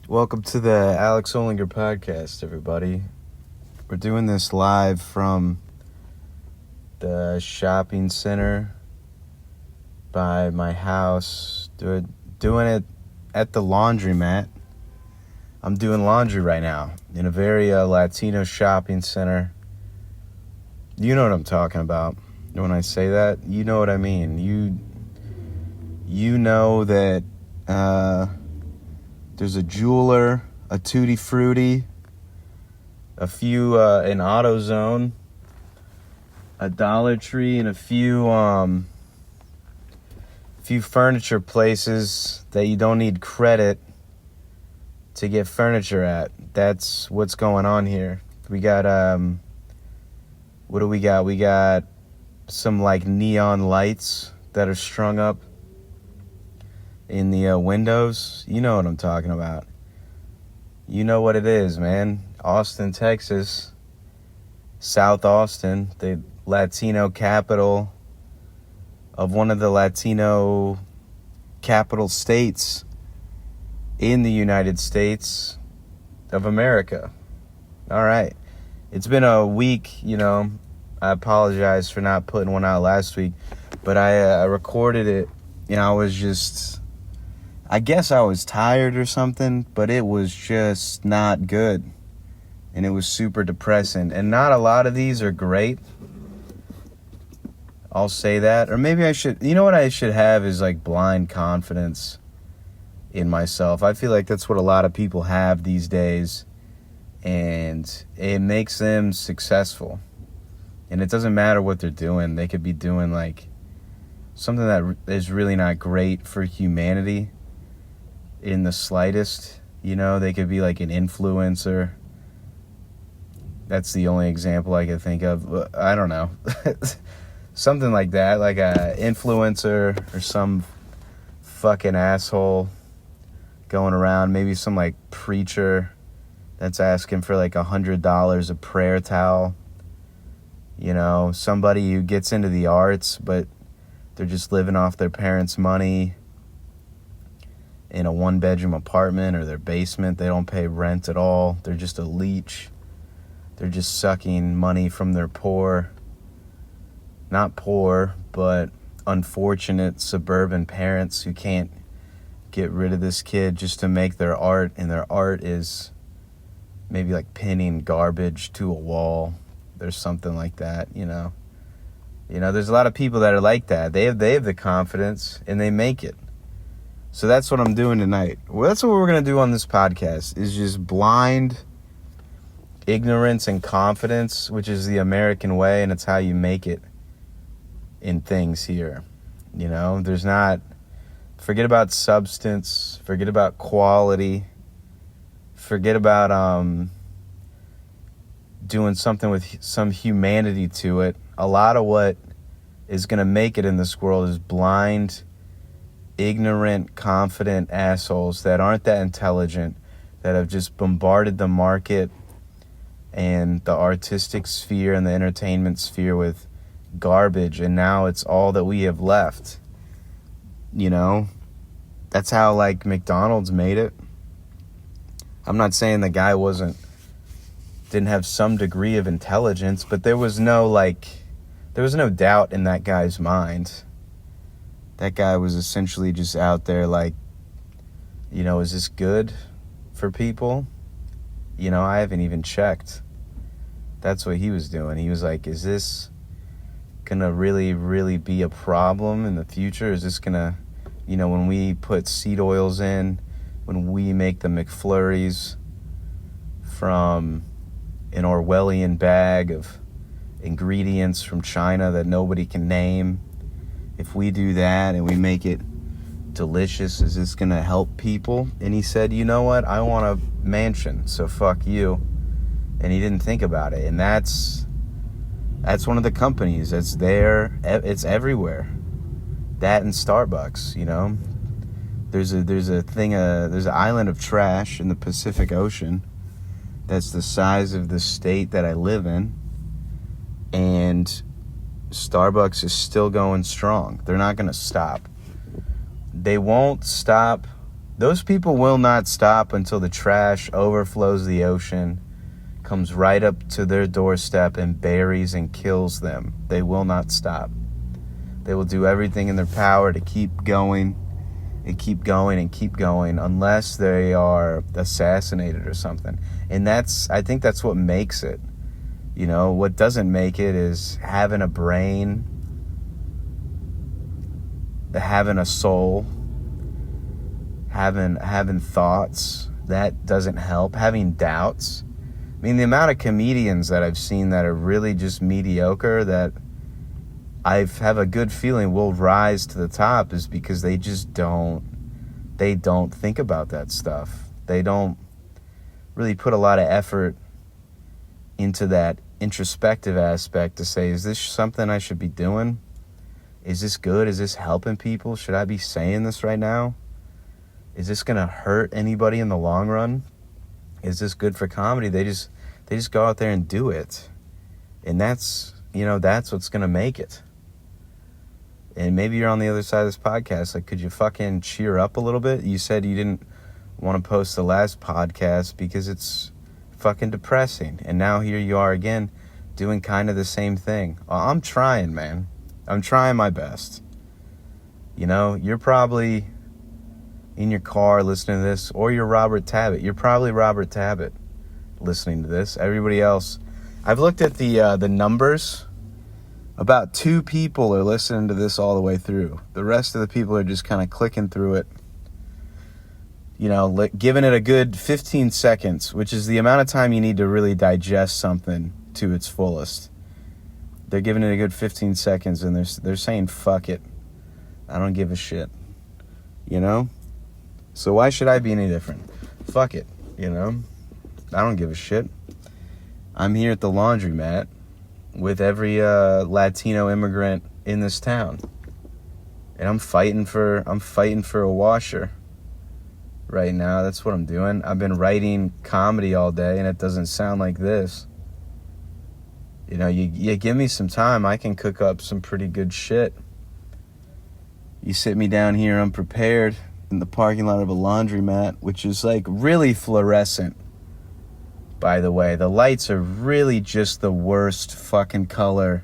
Welcome to the Alex Olinger podcast, everybody. We're doing this live from the shopping center by my house. Doing it at the laundromat. I'm doing laundry right now in a very Latino shopping center. You know what I'm talking about. When I say that, you know what I mean. You know that there's a jeweler, a Tutti Frutti, a few an AutoZone, a Dollar Tree, and a few furniture places that you don't need credit to get furniture at. That's what's going on here. We got what do we got? We got some like neon lights that are strung up in the windows. You know what I'm talking about. You know what it is, man. Austin, Texas. South Austin, the Latino capital of one of the Latino capital states in the United States of America. All right. It's been a week, I apologize for not putting one out last week, but I recorded it. I guess I was tired or something, but it was just not good. And it was super depressing. And not a lot of these are great. I'll say that. Or maybe I should, what I should have is like blind confidence in myself. I feel like that's what a lot of people have these days. And it makes them successful. And it doesn't matter what they're doing. They could be doing like something that is really not great for humanity in the slightest. They could be like an influencer. That's the only example I could think of. I don't know. Something like that, like a influencer or some fucking asshole going around. Maybe some like preacher that's asking for like $100 a prayer towel. Somebody who gets into the arts, but they're just living off their parents' money in a one-bedroom apartment or their basement. They don't pay rent at all. They're just a leech. They're just sucking money from their not poor, but unfortunate suburban parents who can't get rid of this kid just to make their art. And their art is maybe like pinning garbage to a wall. There's something like that, there's a lot of people that are like that. They have the confidence and they make it. So that's what I'm doing tonight. Well, that's what we're going to do on this podcast, is just blind ignorance and confidence, which is the American way, and it's how you make it in things here. Forget about substance, forget about quality, forget about doing something with some humanity to it. A lot of what is going to make it in this world is blind, ignorant, confident assholes that aren't that intelligent, that have just bombarded the market and the artistic sphere and the entertainment sphere with garbage, and now it's all that we have left. That's how like McDonald's made it. I'm not saying the guy didn't have some degree of intelligence, but there was no doubt in that guy's mind. That guy was essentially just out there like, is this good for people? I haven't even checked. That's what he was doing. He was like, is this gonna really, really be a problem in the future? Is this gonna, when we put seed oils in, when we make the McFlurries from an Orwellian bag of ingredients from China that nobody can name, if we do that and we make it delicious, is this gonna help people? And he said, you know what, I want a mansion, so fuck you. And he didn't think about it. And that's one of the companies that's there. It's everywhere. That and Starbucks. There's an island of trash in the Pacific Ocean that's the size of the state that I live in, and Starbucks is still going strong. They're not going to stop. They won't stop Those people will not stop until the trash overflows the ocean, comes right up to their doorstep and buries and kills them. They will not stop. They will do everything in their power to keep going and keep going and keep going unless they are assassinated or something. And I think that's what makes it. You know, what doesn't make it is having a brain, having a soul, having thoughts. That doesn't help. Having doubts. I mean, the amount of comedians that I've seen that are really just mediocre that I have a good feeling will rise to the top is because they just don't think about that stuff. They don't really put a lot of effort into that introspective aspect to say, is this something I should be doing? Is this good? Is this helping people? Should I be saying this right now? Is this going to hurt anybody in the long run? Is this good for comedy? They just go out there and do it. And that's what's going to make it. And maybe you're on the other side of this podcast. Like, could you fucking cheer up a little bit? You said you didn't want to post the last podcast because it's fucking depressing. And now here you are again doing kind of the same thing. I'm trying, man. I'm trying my best. You know, you're probably in your car listening to this, or you're Robert Tabbitt. You're probably Robert Tabbitt listening to this. Everybody else, I've looked at the numbers. About 2 people are listening to this all the way through. The rest of the people are just kind of clicking through it. You know, giving it a good 15 seconds, which is the amount of time you need to really digest something to its fullest. They're giving it a good 15 seconds, and they're saying, fuck it. I don't give a shit. You know? So why should I be any different? Fuck it, you know? I don't give a shit. I'm here at the Laundromat with every Latino immigrant in this town. And I'm fighting for a washer right now. That's what I'm doing. I've been writing comedy all day, and it doesn't sound like this. You know, you give me some time, I can cook up some pretty good shit. You sit me down here unprepared in the parking lot of a laundromat, which is like really fluorescent, by the way. The lights are really just the worst fucking color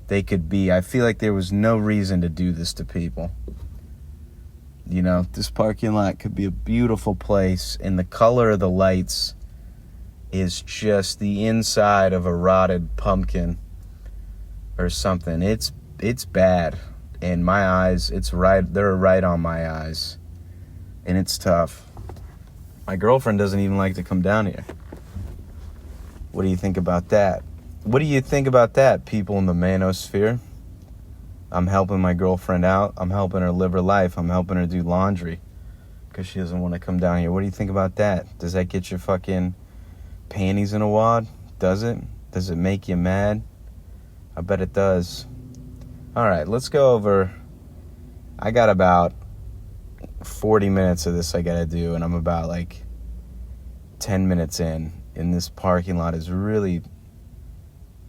they could be. I feel like there was no reason to do this to people. You know, this parking lot could be a beautiful place, and the color of the lights is just the inside of a rotted pumpkin or something. It's bad. And my eyes, they're right on my eyes. And it's tough. My girlfriend doesn't even like to come down here. What do you think about that? What do you think about that, people in the manosphere? I'm helping my girlfriend out. I'm helping her live her life. I'm helping her do laundry because she doesn't want to come down here. What do you think about that? Does that get your fucking panties in a wad? Does it? Does it make you mad? I bet it does. All right, let's go over. I got about 40 minutes of this I got to do, and I'm about like 10 minutes in. And this parking lot is really,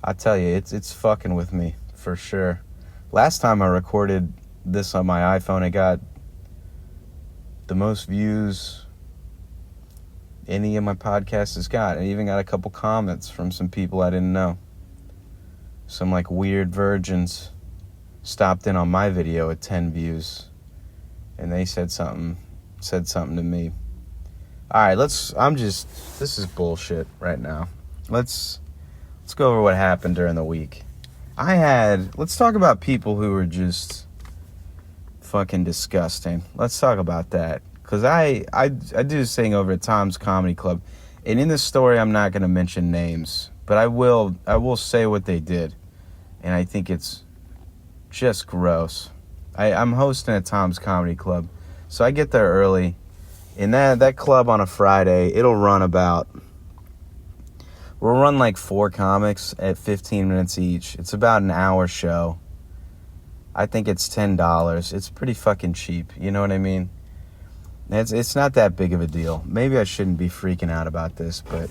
I tell you, it's fucking with me for sure. Last time I recorded this on my iPhone, it got the most views any of my podcasts has got. I even got a couple comments from some people I didn't know. Some like weird virgins stopped in on my video at 10 views, and they said something to me. All right, this is bullshit right now. Let's go over what happened during the week. Let's talk about people who were just fucking disgusting. Let's talk about that. Because I do this thing over at Tom's Comedy Club, and in this story I'm not going to mention names, but I will say what they did, and I think it's just gross. I'm hosting at Tom's Comedy Club, so I get there early. In that club on a Friday, we'll run like 4 comics at 15 minutes each. It's about an hour show. I think it's $10. It's pretty fucking cheap. You know what I mean? It's not that big of a deal. Maybe I shouldn't be freaking out about this, but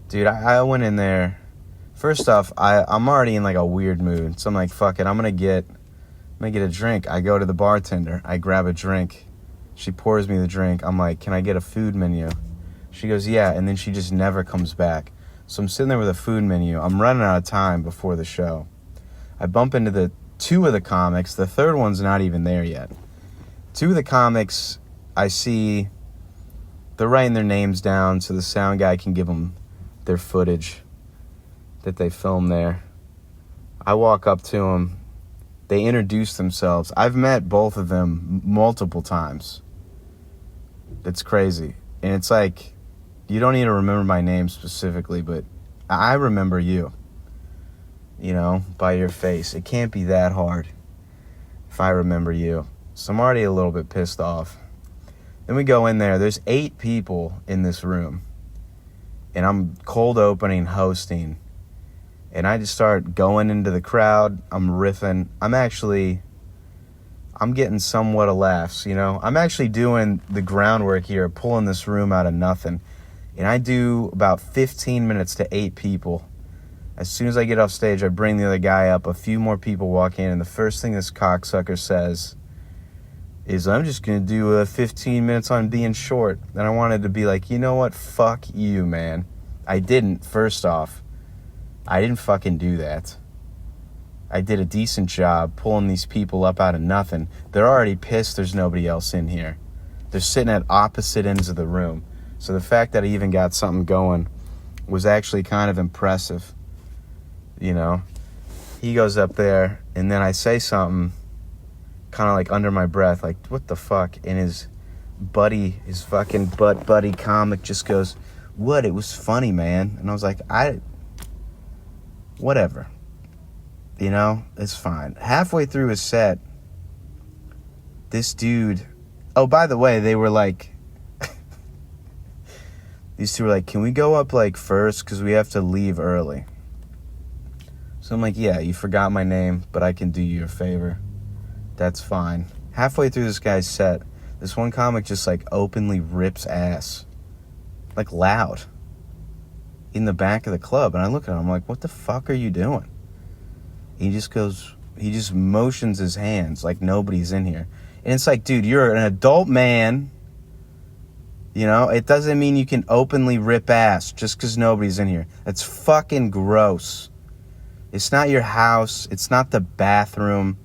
dude, I went in there. First off, I'm already in like a weird mood, so I'm like, fuck it, I'm gonna get a drink. I go to the bartender, I grab a drink, She pours me the drink. I'm like, can I get a food menu? She goes, yeah, and then she just never comes back. So I'm sitting there with a food menu. I'm running out of time before the show. I bump into the two of the comics. The third one's not even there yet. Two of the comics, I see, they're writing their names down so the sound guy can give them their footage that they filmed there. I walk up to them. They introduce themselves. I've met both of them multiple times. It's crazy. And it's like, you don't need to remember my name specifically, but I remember you. You know, by your face. It can't be that hard if I remember you. So I'm already a little bit pissed off. Then we go in there. There's 8 people in this room. And I'm cold opening, hosting. And I just start going into the crowd. I'm riffing. I'm getting somewhat of laughs, you know. I'm actually doing the groundwork here, pulling this room out of nothing. And I do about 15 minutes to 8 people. As soon as I get off stage, I bring the other guy up. A few more people walk in. And the first thing this cocksucker says is, I'm just going to do 15 minutes on being short. And I wanted to be like, you know what? Fuck you, man. I didn't, first off. I didn't fucking do that. I did a decent job pulling these people up out of nothing. They're already pissed there's nobody else in here. They're sitting at opposite ends of the room. So the fact that I even got something going was actually kind of impressive. You know? He goes up there, and then I say something kind of like under my breath, like, what the fuck? And his fucking butt buddy comic just goes, what? It was funny, man. And I was like, whatever. You know, it's fine. Halfway through his set, this dude... Oh, by the way, they were like... These two were like, can we go up, like, first? Because we have to leave early. So I'm like, yeah, you forgot my name, but I can do you a favor. That's fine. Halfway through this guy's set, this one comic just, like, openly rips ass. Like, loud. In the back of the club. And I look at him, I'm like, what the fuck are you doing? He just motions his hands like nobody's in here. And it's like, dude, you're an adult man. You know, it doesn't mean you can openly rip ass just because nobody's in here. That's fucking gross. It's not your house. It's not the bathroom.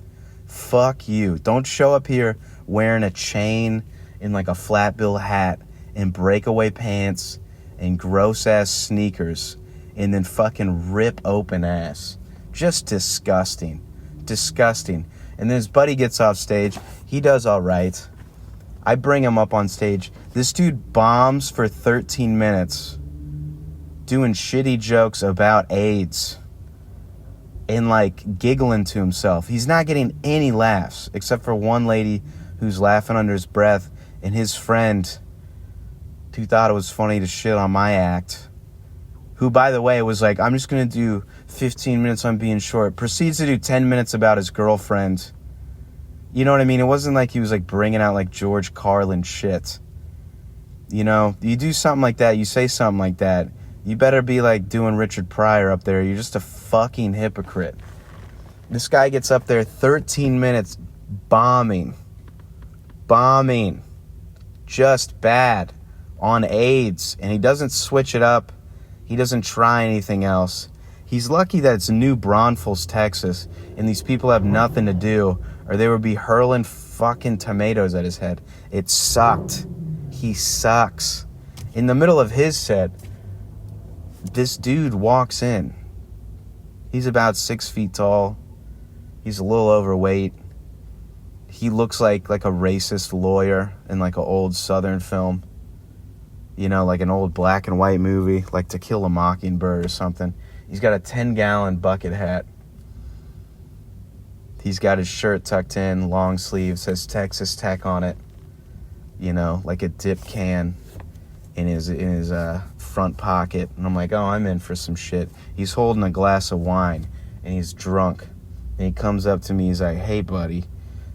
Fuck you. Don't show up here wearing a chain and like a flat bill hat and breakaway pants and gross ass sneakers and then fucking rip open ass. Just disgusting. Disgusting. And then his buddy gets off stage. He does all right. I bring him up on stage. This dude bombs for 13 minutes doing shitty jokes about AIDS and like giggling to himself. He's not getting any laughs except for one lady who's laughing under his breath and his friend who thought it was funny to shit on my act, who, by the way, was like, I'm just going to do 15 minutes on being short, proceeds to do 10 minutes about his girlfriend. You know what I mean? It wasn't like he was like bringing out like George Carlin shit. You know, you do something like that, you say something like that, you better be like doing Richard Pryor up there. You're just a fucking hypocrite. This guy gets up there 13 minutes bombing. Just bad on AIDS, and he doesn't switch it up. He doesn't try anything else. He's lucky that it's New Braunfels, Texas, and these people have nothing to do, or they would be hurling fucking tomatoes at his head. It sucked. He sucks. In the middle of his set, this dude walks in. He's about 6 feet tall. He's a little overweight. He looks like a racist lawyer in like an old Southern film. You know, like an old black and white movie, like To Kill a Mockingbird or something. He's got a 10-gallon bucket hat. He's got his shirt tucked in, long sleeve, says Texas Tech on it. You know, like a dip can in his front pocket. And I'm like, oh, I'm in for some shit. He's holding a glass of wine, and he's drunk. And he comes up to me, he's like, hey, buddy.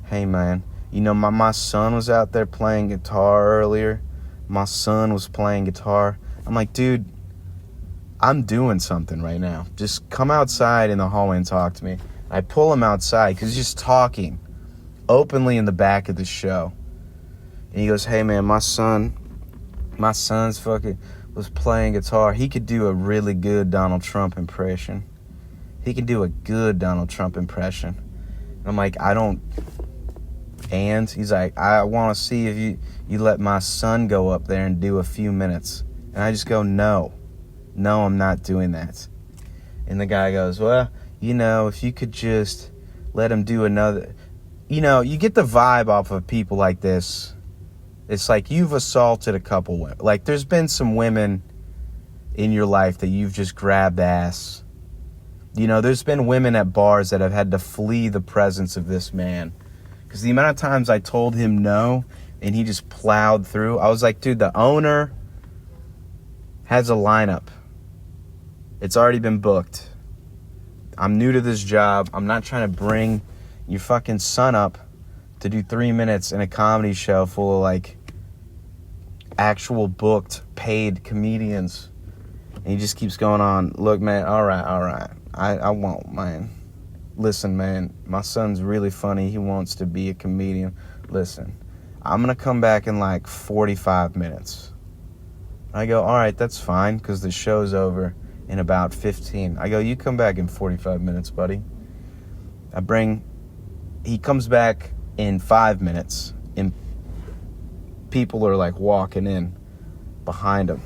Hey, man. You know, my son was out there playing guitar earlier. My son was playing guitar. I'm like, dude, I'm doing something right now. Just come outside in the hallway and talk to me. I pull him outside because he's just talking openly in the back of the show. And he goes, hey, man, my son's fucking was playing guitar. He could do a really good Donald Trump impression. He can do a good Donald Trump impression. And I'm like, I don't. And he's like, I want to see if you let my son go up there and do a few minutes. And I just go, no, I'm not doing that. And the guy goes, well, if you could just let him do another. You get the vibe off of people like this. It's like you've assaulted a couple women. Like, there's been some women in your life that you've just grabbed ass. There's been women at bars that have had to flee the presence of this man. Because the amount of times I told him no, and he just plowed through. I was like, dude, the owner has a lineup. It's already been booked. I'm new to this job. I'm not trying to bring your fucking son up to do 3 minutes in a comedy show full of, like, actual booked, paid comedians. And he just keeps going on. Look, man, all right. I won't, man. Listen, man, my son's really funny. He wants to be a comedian. Listen, I'm going to come back in, like, 45 minutes. I go, all right, that's fine, because the show's over in about 15. I go, you come back in 45 minutes, buddy. He comes back in 5 minutes, and people are, like, walking in behind him.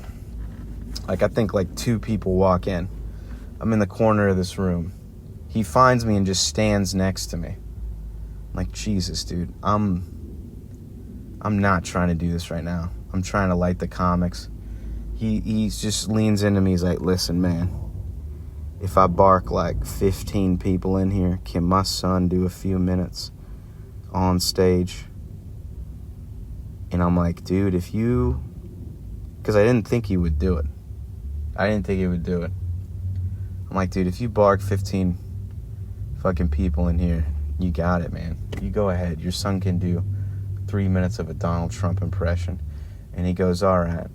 Like, I think, like, 2 people walk in. I'm in the corner of this room. He finds me and just stands next to me. I'm like, Jesus, dude, I'm not trying to do this right now. I'm trying to light the comics. He just leans into me. He's like, listen, man, if I bark like 15 people in here, can my son do a few minutes on stage? And I'm like, dude, because I didn't think he would do it. I'm like, dude, if you bark 15 fucking people in here, you got it, man. You go ahead. Your son can do 3 minutes of a Donald Trump impression. And he goes, all right.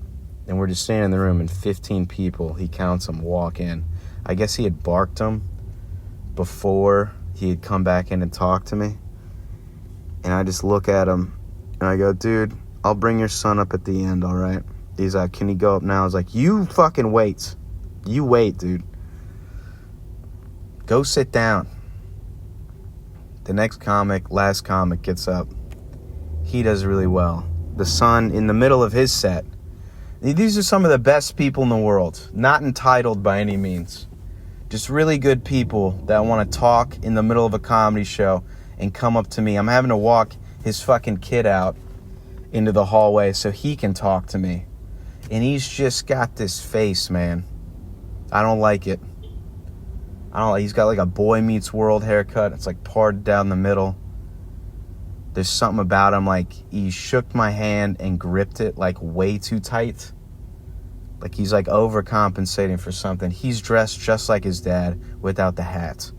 And we're just standing in the room, and 15 people, he counts them, walk in. I guess he had barked them before he had come back in and talked to me. And I just look at him, and I go, dude, I'll bring your son up at the end, all right? He's like, can he go up now? I was like, you fucking wait. You wait, dude. Go sit down. The last comic gets up. He does really well. The son, in the middle of his set, these are some of the best people in the world. Not entitled by any means. Just really good people that want to talk in the middle of a comedy show and come up to me. I'm having to walk his fucking kid out into the hallway so he can talk to me. And he's just got this face, man. I don't like it. He's got like a Boy Meets World haircut. It's like parted down the middle. There's something about him, like he shook my hand and gripped it like way too tight. Like he's like overcompensating for something. He's dressed just like his dad without the hat.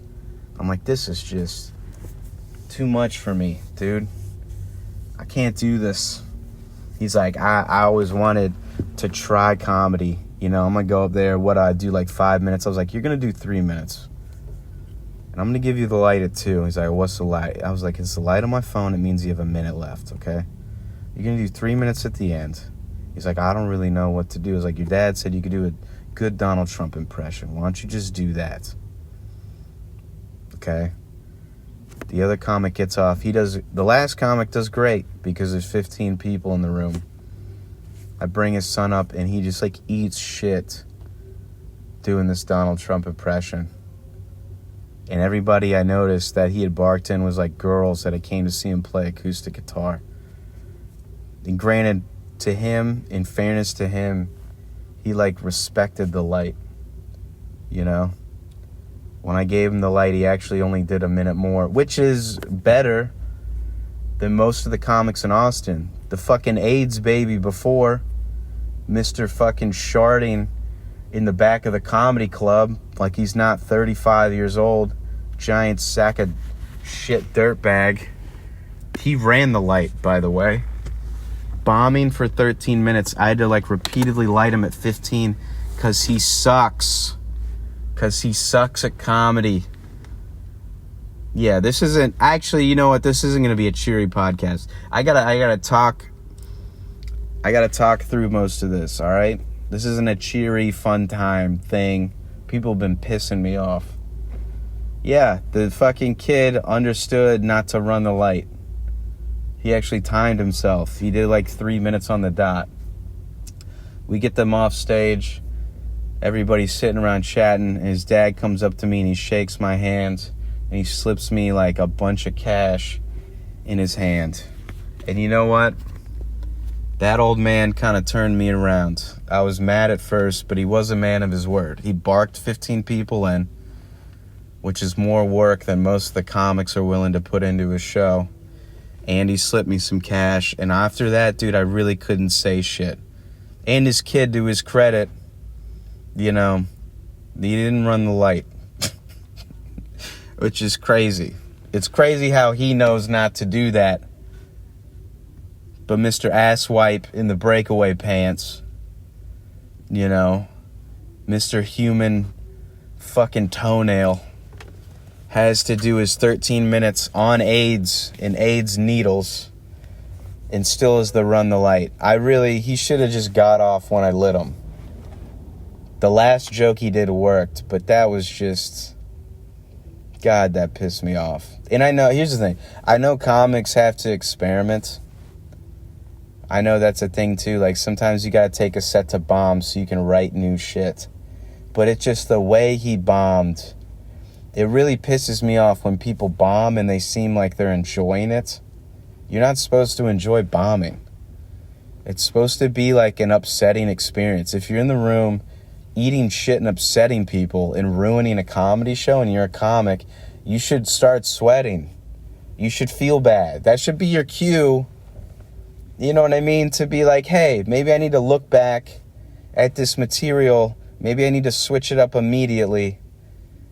I'm like, this is just too much for me, dude. I can't do this. He's like, I always wanted to try comedy. I'm going to go up there. What I do, like 5 minutes. I was like, you're going to do 3 minutes. And I'm going to give you the light at 2. He's like, what's the light? I was like, it's the light on my phone. It means you have a minute left, okay? You're going to do 3 minutes at the end. He's like, I don't really know what to do. I was like, your dad said you could do a good Donald Trump impression. Why don't you just do that? Okay? The other comic gets off. The last comic does great because there's 15 people in the room. I bring his son up, and he just, like, eats shit doing this Donald Trump impression. And everybody I noticed that he had barked in was, like, girls that had came to see him play acoustic guitar. And granted, to him, in fairness to him, he, like, respected the light, When I gave him the light, he actually only did a minute more, which is better than most of the comics in Austin. The fucking AIDS baby before, Mr. fucking sharding in the back of the comedy club like he's not 35 years old, giant sack of shit dirtbag. He ran the light, by the way. Bombing for 13 minutes. I had to like repeatedly light him at 15 because he sucks. Because he sucks at comedy. Yeah, this isn't... Actually, you know what? This isn't going to be a cheery podcast. I gotta talk I got to talk through most of this, all right? This isn't a cheery, fun time thing. People have been pissing me off. Yeah, the fucking kid understood not to run the light. He actually timed himself. He did like 3 minutes on the dot. We get them off stage. Everybody's sitting around chatting. And his dad comes up to me and he shakes my hand. And he slips me like a bunch of cash in his hand. And you know what? That old man kind of turned me around. I was mad at first, but he was a man of his word. He barked 15 people in, which is more work than most of the comics are willing to put into a show. And he slipped me some cash. And after that, dude, I really couldn't say shit. And his kid, to his credit, you know, he didn't run the light. Which is crazy. It's crazy how he knows not to do that. But Mr. Asswipe in the breakaway pants, you know, Mr. Human fucking Toenail has to do his 13 minutes on AIDS and AIDS needles and still has to run the light. He should have just got off when I lit him. The last joke he did worked, but that was just, God, that pissed me off. And I know, here's the thing, I know comics have to experiment. I know that's a thing too, like sometimes you gotta take a set to bomb so you can write new shit. But it's just the way he bombed. It really pisses me off when people bomb and they seem like they're enjoying it. You're not supposed to enjoy bombing. It's supposed to be like an upsetting experience. If you're in the room eating shit and upsetting people and ruining a comedy show and you're a comic, you should start sweating. You should feel bad. That should be your cue, you know what I mean, to be like, hey, maybe I need to look back at this material. Maybe I need to switch it up immediately.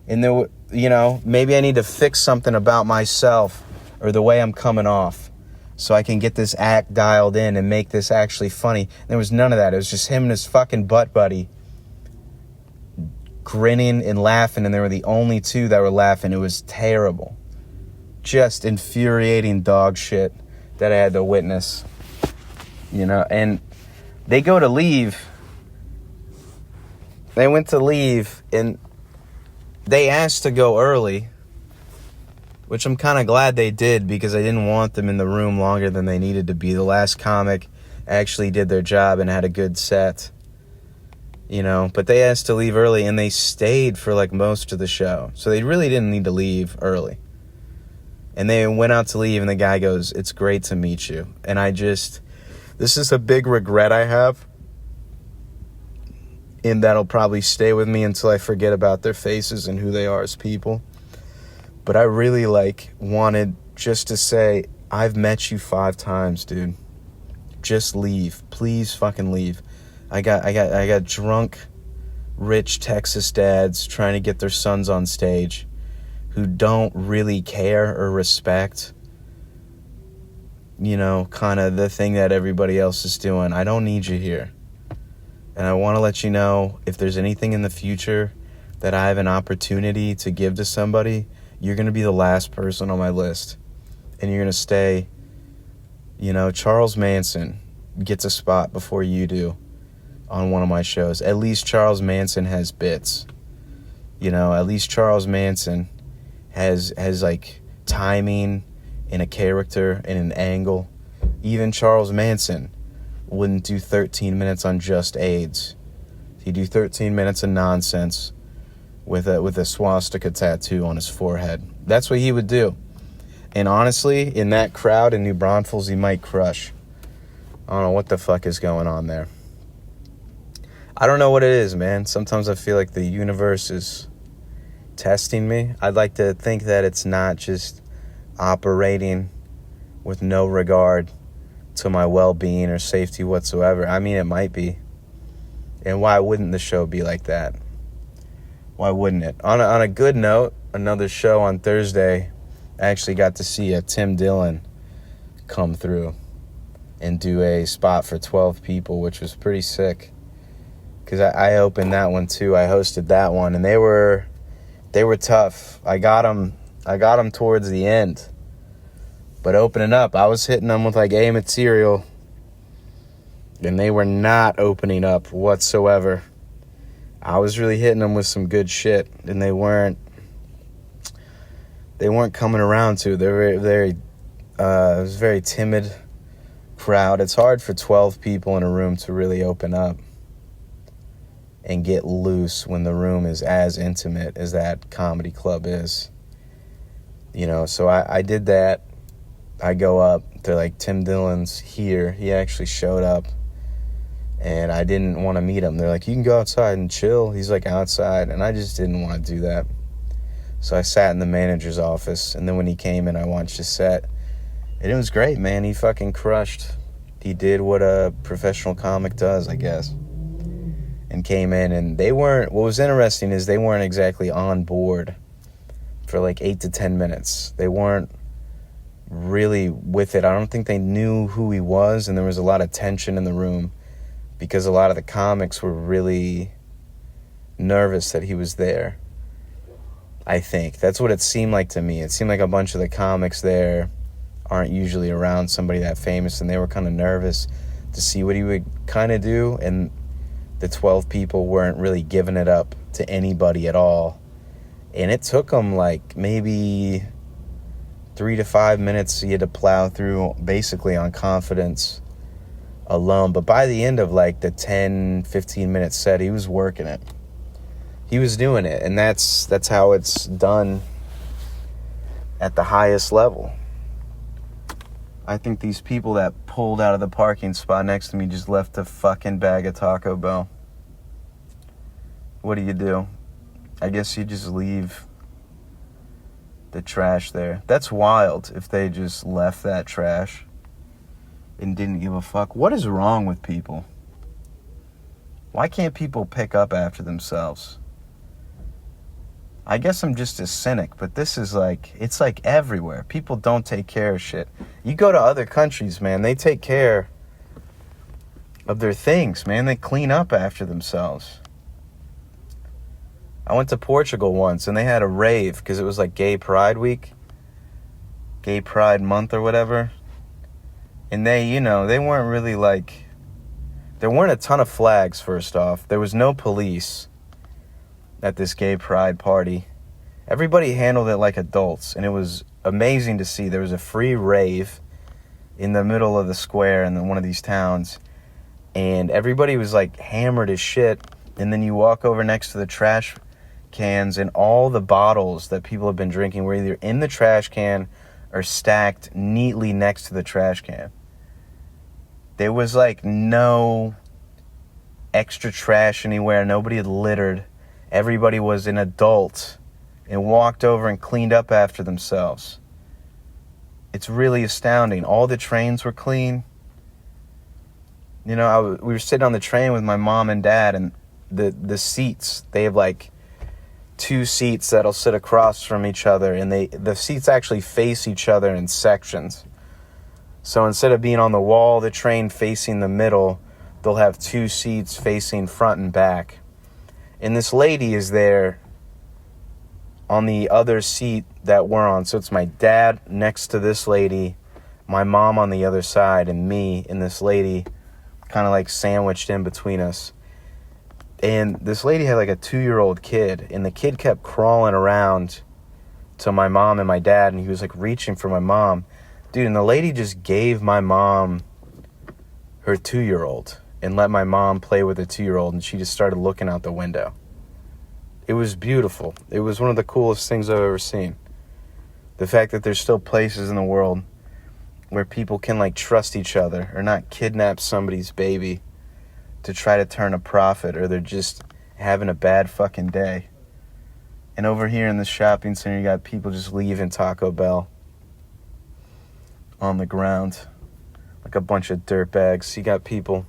And there, you know, maybe I need to fix something about myself or the way I'm coming off so I can get this act dialed in and make this actually funny. There was none of that. It was just him and his fucking butt buddy grinning and laughing, and they were the only two that were laughing. It was terrible. Just infuriating dog shit that I had to witness. You know, and they go to leave. They went to leave, and they asked to go early, which I'm kind of glad they did because I didn't want them in the room longer than they needed to be. The last comic actually did their job and had a good set, you know, but they asked to leave early, and they stayed for like most of the show. So they really didn't need to leave early. And they went out to leave, and the guy goes, "It's great to meet you." And this is a big regret I have, and that'll probably stay with me until I forget about their faces and who they are as people. But I really wanted just to say, I've met you 5 times, dude. Just leave. Please fucking leave. I got drunk, rich Texas dads trying to get their sons on stage who don't really care or respect, you know, kind of the thing that everybody else is doing. I don't need you here. And I want to let you know, if there's anything in the future that I have an opportunity to give to somebody, you're going to be the last person on my list. And you're going to stay, you know, Charles Manson gets a spot before you do on one of my shows. At least Charles Manson has bits. You know, at least Charles Manson has like timing and a character and an angle. Even Charles Manson wouldn't do 13 minutes on just AIDS. He'd do 13 minutes of nonsense with a swastika tattoo on his forehead. That's what he would do. And honestly, in that crowd in New Braunfels, he might crush. I don't know what the fuck is going on there. I don't know what it is, man. Sometimes I feel like the universe is testing me. I'd like to think that it's not just operating with no regard to my well-being or safety whatsoever. I mean, it might be. And why wouldn't the show be like that? Why wouldn't it? On a good note, another show on Thursday, I actually got to see Tim Dillon come through and do a spot for 12 people, which was pretty sick. Because I opened that one too. I hosted that one, and they were tough. I got them towards the end. But opening up, I was hitting them with like A material. And they were not opening up whatsoever. I was really hitting them with some good shit, and they weren't coming around to. They were very, it was a very timid crowd. It's hard for 12 people in a room to really open up and get loose when the room is as intimate as that comedy club is. You know, so I did that. I go up. They're like, Tim Dillon's here. He actually showed up. And I didn't want to meet him. They're like, you can go outside and chill. He's like outside. And I just didn't want to do that. So I sat in the manager's office. And then when he came in, I watched his set. And it was great, man. He fucking crushed. He did what a professional comic does, I guess. And came in. And they weren't, what was interesting is they weren't exactly on board for like 8 to 10 minutes. They weren't really with it. I don't think they knew who he was. And there was a lot of tension in the room, because a lot of the comics were really nervous that he was there. I think. That's what it seemed like to me. It seemed like a bunch of the comics there aren't usually around somebody that famous, and they were kind of nervous to see what he would kind of do, and the 12 people weren't really giving it up to anybody at all. And it took them like maybe 3 to 5 minutes he had to plow through basically on confidence alone. But by the end of like the 10-15 minute set, he was working it. He was doing it. And that's how it's done at the highest level. I think these people that pulled out of the parking spot next to me just left a fucking bag of Taco Bell. What do? I guess you just leave the trash there. That's wild if they just left that trash and didn't give a fuck. What is wrong with people? Why can't people pick up after themselves? I guess I'm just a cynic, but this is like, it's like everywhere. People don't take care of shit. You go to other countries, man, they take care of their things, man. They clean up after themselves. I went to Portugal once, and they had a rave, because it was like Gay Pride Week. Gay Pride Month or whatever. And they, you know, they weren't really like, there weren't a ton of flags, first off. There was no police at this gay pride party. Everybody handled it like adults, and it was amazing to see. There was a free rave in the middle of the square in one of these towns, and everybody was like hammered as shit. And then you walk over next to the trash cans, and all the bottles that people have been drinking were either in the trash can or stacked neatly next to the trash can. There was like no extra trash anywhere. Nobody had littered. Everybody was an adult and walked over and cleaned up after themselves. It's really astounding. All the trains were clean. You know, we were sitting on the train with my mom and dad, and the seats, they have like 2 seats that'll sit across from each other, and the seats actually face each other in sections. So instead of being on the wall, the train facing the middle, they'll have 2 seats facing front and back. And this lady is there on the other seat that we're on. So it's my dad next to this lady, my mom on the other side, and me and this lady kind of like sandwiched in between us. And this lady had like a 2-year-old kid, and the kid kept crawling around to my mom and my dad, and he was like reaching for my mom. Dude, and the lady just gave my mom her 2-year-old and let my mom play with the 2-year-old, and she just started looking out the window. It was beautiful. It was one of the coolest things I've ever seen. The fact that there's still places in the world where people can like trust each other or not kidnap somebody's baby to try to turn a profit, or they're just having a bad fucking day. And over here in the shopping center, you got people just leaving Taco Bell on the ground like a bunch of dirtbags. You got people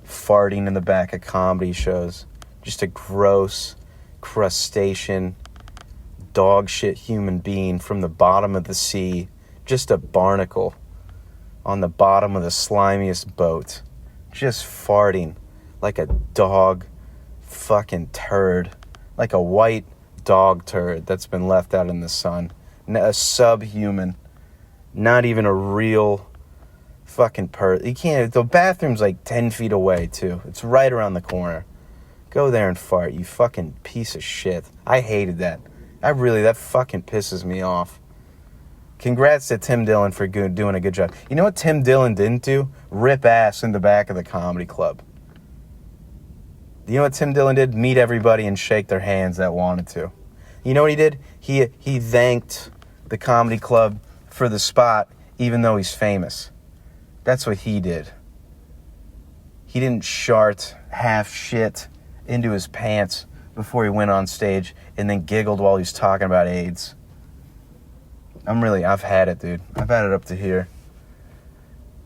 farting in the back of comedy shows. Just a gross crustacean dog shit human being from the bottom of the sea. Just a barnacle on the bottom of the slimiest boat. Just farting like a dog fucking turd. Like a white dog turd that's been left out in the sun. A subhuman. Not even a real You can't, the bathroom's like 10 feet away, too. It's right around the corner. Go there and fart, you fucking piece of shit. I hated that. That fucking pisses me off. Congrats to Tim Dillon for doing a good job. You know what Tim Dillon didn't do? Rip ass in the back of the comedy club. You know what Tim Dillon did? Meet everybody and shake their hands that wanted to. You know what he did? He thanked the comedy club for the spot, even though he's famous. That's what he did. He didn't shart half shit into his pants before he went on stage and then giggled while he was talking about AIDS. I've had it, dude. I've had it up to here.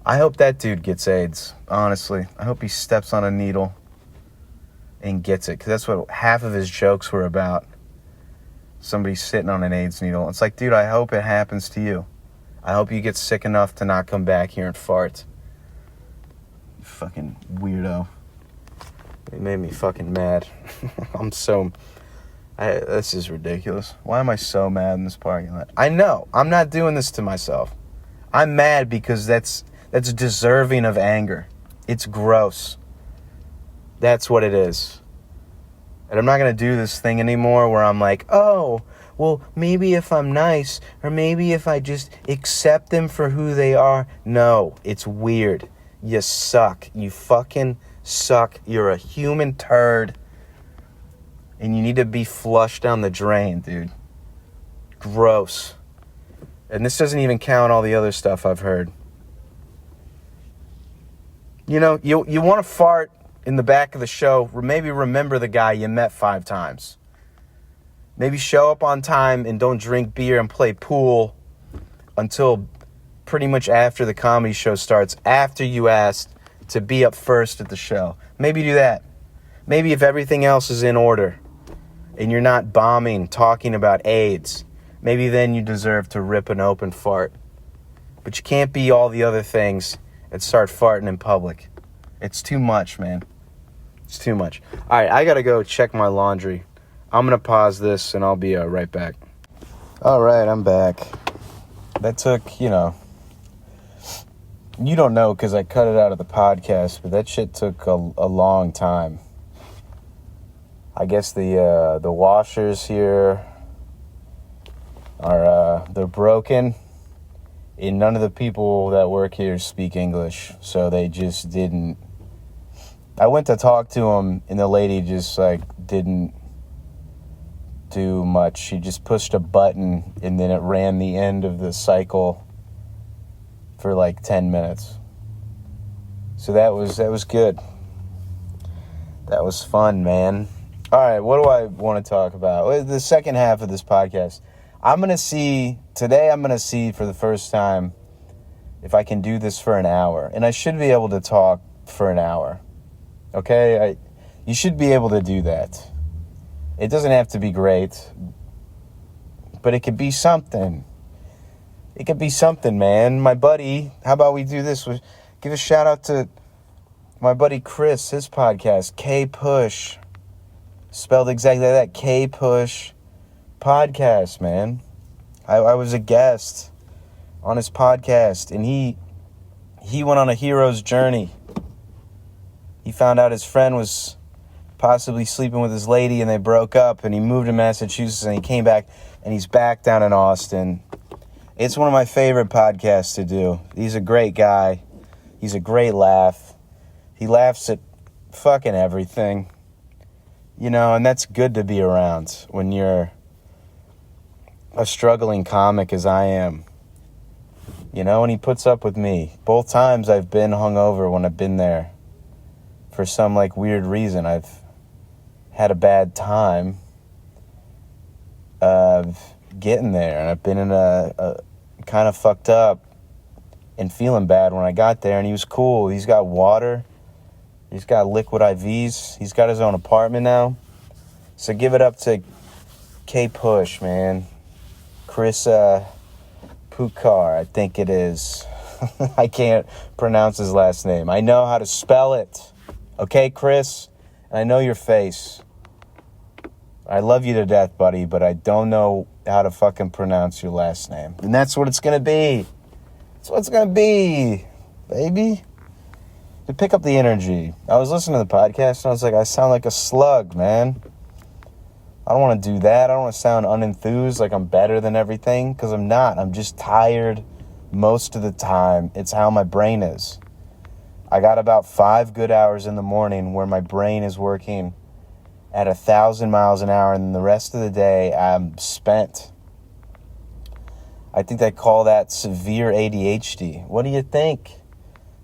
I hope that dude gets AIDS, honestly. I hope he steps on a needle and gets it, because that's what half of his jokes were about. Somebody sitting on an AIDS needle. It's like, dude, I hope it happens to you. I hope you get sick enough to not come back here and fart. You fucking weirdo. It made me fucking mad. This is ridiculous. Why am I so mad in this parking lot? I know. I'm not doing this to myself. I'm mad because that's deserving of anger. It's gross. That's what it is. And I'm not going to do this thing anymore where I'm like, oh, well, maybe if I'm nice, or maybe if I just accept them for who they are. No, it's weird. You suck. You fucking suck. You're a human turd. And you need to be flushed down the drain, dude. Gross. And this doesn't even count all the other stuff I've heard. You know, you want to fart in the back of the show, maybe remember the guy you met 5 times. Maybe show up on time and don't drink beer and play pool until pretty much after the comedy show starts, after you asked to be up first at the show. Maybe do that. Maybe if everything else is in order and you're not bombing, talking about AIDS, maybe then you deserve to rip an open fart. But you can't be all the other things and start farting in public. It's too much, man. It's too much. All right, I got to go check my laundry. I'm going to pause this, and I'll be right back. All right, I'm back. That took, you don't know because I cut it out of the podcast, but that shit took a long time. I guess the washers here are they're broken, and none of the people that work here speak English, so they just didn't. I went to talk to him, and the lady just, didn't do much. She just pushed a button, and then it ran the end of the cycle for, 10 minutes. So that was good. That was fun, man. All right, what do I want to talk about? The second half of this podcast. I'm going to see for the first time if I can do this for an hour. And I should be able to talk for an hour. Okay, you should be able to do that. It doesn't have to be great, but it could be something. It could be something, man. My buddy, how about we do this? Give a shout out to my buddy Chris, his podcast, K-Push. Spelled exactly like that, K-Push podcast, man. I was a guest on his podcast, and he went on a hero's journey. He found out his friend was possibly sleeping with his lady, and they broke up, and he moved to Massachusetts, and he came back, and he's back down in Austin. It's one of my favorite podcasts to do. He's a great guy. He's a great laugh. He laughs at fucking everything. And that's good to be around when you're a struggling comic as I am. And he puts up with me. Both times I've been hungover when I've been there. For some weird reason, I've had a bad time of getting there, and I've been in a kind of fucked up and feeling bad when I got there. And he was cool. He's got water. He's got liquid IVs. He's got his own apartment now. So give it up to K-Push, man. Chris Pukar, I think it is. I can't pronounce his last name. I know how to spell it. Okay, Chris? I know your face. I love you to death, buddy, but I don't know how to fucking pronounce your last name. And that's what it's going to be. That's what it's going to be. baby. To pick up the energy. I was listening to the podcast and I was like, I sound like a slug, man. I don't want to do that. I don't want to sound unenthused, like I'm better than everything, because I'm not. I'm just tired most of the time. It's how my brain is. I got about 5 good hours in the morning where my brain is working at 1,000 miles an hour, and the rest of the day I'm spent. I think they call that severe ADHD. What do you think?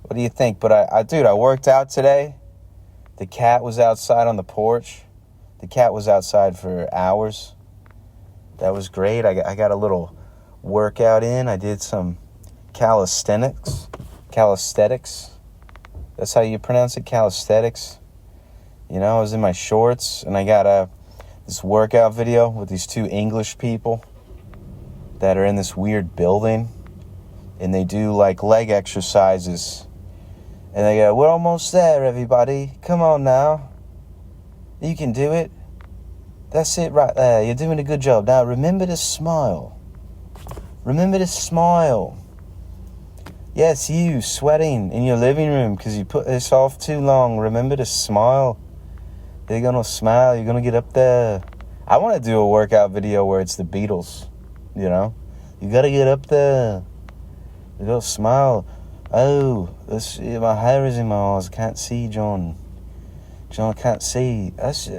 What do you think? But I worked out today. The cat was outside on the porch. The cat was outside for hours. That was great. I got a little workout in. I did some calisthenics. That's how you pronounce it, calisthenics. You know, I was in my shorts, and I got this workout video with these 2 English people that are in this weird building, and they do, like, leg exercises. And they go, we're almost there, everybody. Come on now. You can do it. That's it right there. You're doing a good job. Now, remember to smile. Remember to smile. Yes, you sweating in your living room because you put this off too long. Remember to smile. You're going to smile. You're going to get up there. I want to do a workout video where it's the Beatles, you know. You got to get up there. You got to smile. Oh, my hair is in my eyes. I can't see, John. John, I can't see. That's,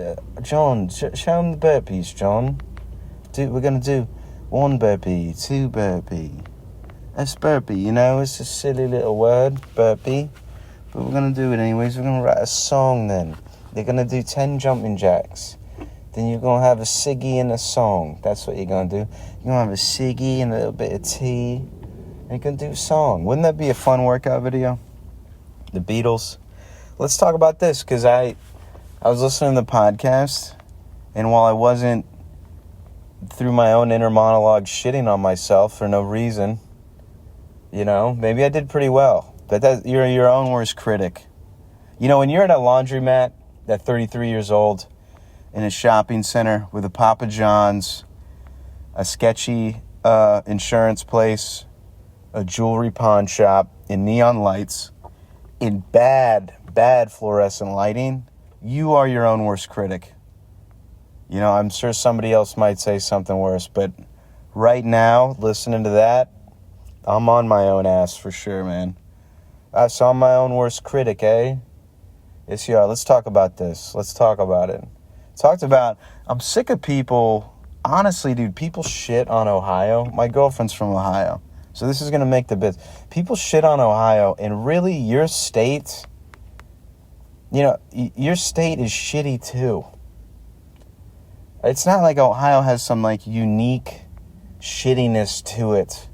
John, show him the burpees, John. We're going to do 1 burpee, 2 burpee. That's burpee, you know. It's a silly little word, burpee. But we're going to do it anyways. We're going to write a song then. They're going to do 10 jumping jacks. Then you're going to have a ciggy and a song. That's what you're going to do. You're going to have a ciggy and a little bit of tea. And you're going to do a song. Wouldn't that be a fun workout video? The Beatles. Let's talk about this, because I was listening to the podcast, and while I wasn't, through my own inner monologue, shitting on myself for no reason, you know, maybe I did pretty well. But you're your own worst critic. You know, when you're at a laundromat at 33 years old in a shopping center with a Papa John's, a sketchy insurance place, a jewelry pawn shop, in neon lights, in bad fluorescent lighting, you are your own worst critic. You know, I'm sure somebody else might say something worse, but right now, listening to that, I'm on my own ass for sure, man. So I'm my own worst critic, eh? Yes, you are. Let's talk about this. Let's talk about it. I'm sick of people, honestly, dude, people shit on Ohio. My girlfriend's from Ohio, so this is going to make the bits. People shit on Ohio, and really, your state, you know, your state is shitty too. It's not like Ohio has some, like, unique shittiness to it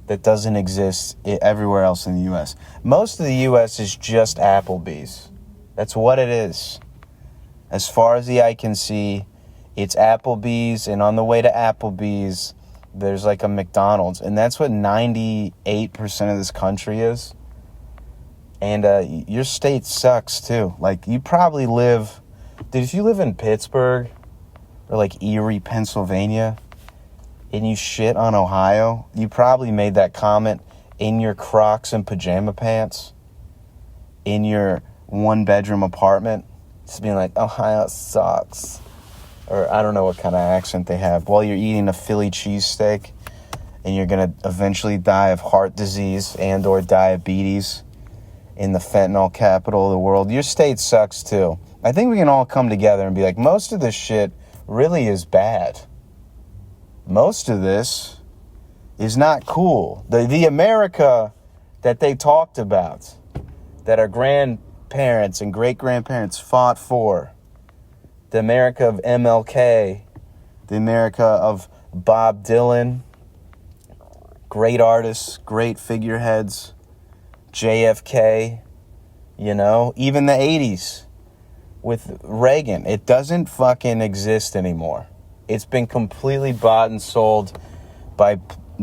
that doesn't exist everywhere else in the U.S. Most of the U.S. is just Applebee's. That's what it is. As far as the eye can see, it's Applebee's, and on the way to Applebee's, there's like a McDonald's, and that's what 98% of this country is. And your state sucks too. Like, you probably live, dude, if you live in Pittsburgh or like Erie, Pennsylvania, and you shit on Ohio, you probably made that comment in your Crocs and pajama pants in your 1-bedroom apartment, just being like, Ohio sucks. Or I don't know what kind of accent they have, while you're eating a Philly cheesesteak and you're going to eventually die of heart disease and or diabetes in the fentanyl capital of the world. Your state sucks too. I think we can all come together and be like, most of this shit really is bad. Most of this is not cool. The America that they talked about, that our grandparents and great-grandparents fought for, the America of MLK, the America of Bob Dylan, great artists, great figureheads, JFK, you know, even the 80s with Reagan. It doesn't fucking exist anymore. It's been completely bought and sold by